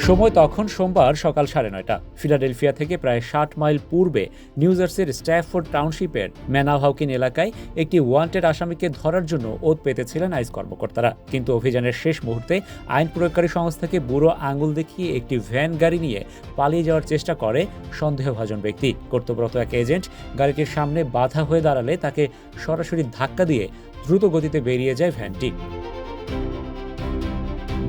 সময় তখন সোমবার সকাল 9:30। ফিলাডেলফিয়া থেকে প্রায় 60 মাইল পূর্বে নিউ জার্সির স্ট্যাফোর্ড টাউনশিপের ম্যানাহাউকিন এলাকায় একটি ওয়ান্টেড আসামিকে ধরার জন্য ওঁত পেতেছিলেন আইস কর্মকর্তারা। কিন্তু অভিযানের শেষ মুহূর্তে আইন প্রয়োগকারী সংস্থাকে বুড়ো আঙুল দেখিয়ে একটি ভ্যান গাড়ি নিয়ে পালিয়ে যাওয়ার চেষ্টা করে সন্দেহভাজন ব্যক্তি। কর্তব্যরত এক এজেন্ট গাড়িটির সামনে বাধা হয়ে দাঁড়ালে তাকে সরাসরি ধাক্কা দিয়ে দ্রুত গতিতে বেরিয়ে যায় ভ্যানটি।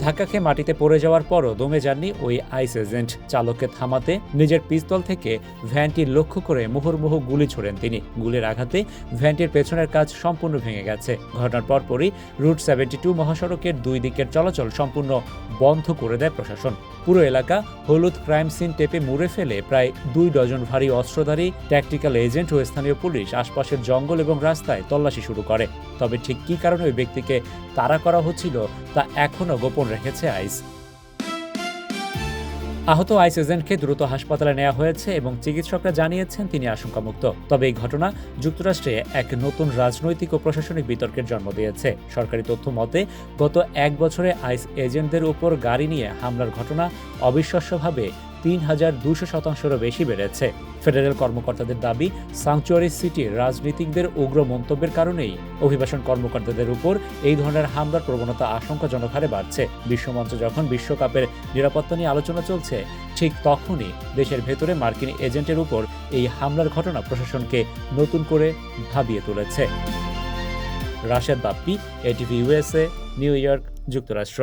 ধাক্কা খেয়ে মাটিতে পড়ে যাওয়ার পরও দমে যাননি ওই আইস এজেন্ট। চালককে থামাতে নিজের পিস্তল থেকে ভ্যানটি লক্ষ্য করে মুহুর্মুহু গুলি ছোড়েন তিনি। গুলির আঘাতে ভ্যানটির পেছনের কাচ সম্পূর্ণ ভেঙে গেছে। ঘটনার পরপরই রুট 72 মহাসড়কের দুই দিকের চলাচল সম্পূর্ণ বন্ধ করে দেয় প্রশাসন। পুরো এলাকা হলুদ ক্রাইম সিন টেপে মুড়ে ফেলে প্রায় 2 ডজন ভারী অস্ত্রধারী ট্যাকটিক্যাল এজেন্ট ও স্থানীয় পুলিশ আশপাশের জঙ্গল এবং রাস্তায় তল্লাশি শুরু করে। তবে ঠিক কী কারণে ওই ব্যক্তিকে তাড়া করা হচ্ছিল তা এখনও গোপন রেখেছে আইস। আহত আইস এজেন্টকে দ্রুত হাসপাতালে নেওয়া হয়েছে এবং চিকিৎসকরা জানিয়েছেন তিনি আশঙ্কামুক্ত। তবে এই ঘটনা যুক্তরাষ্ট্রে এক নতুন রাজনৈতিক ও প্রশাসনিক বিতর্কের জন্ম দিয়েছে। সরকারি তথ্য মতে গত 1 বছরে আইস এজেন্টদের উপর গাড়ি নিয়ে হামলার ঘটনা অবিশ্বাস্যভাবে 3200% বেশি বেড়েছে। ফেডারেল কর্মকর্তাদের দাবি, স্যাংচুয়ারি সিটির রাজনীতিকদের উগ্র মন্তব্যের কারণেই অভিবাসন কর্মকর্তাদের উপর এই ধরনের হামলার প্রবণতা আশঙ্কাজনক হারে বাড়ছে। বিশ্বমঞ্চ যখন বিশ্বকাপের নিরাপত্তা নিয়ে আলোচনা চলছে, ঠিক তখনই দেশের ভেতরে মার্কিন এজেন্টের উপর এই হামলার ঘটনা প্রশাসনকে নতুন করে ভাবিয়ে তুলেছে। Rashed Bappi, ATV USA, new York, যুক্তরাষ্ট্র।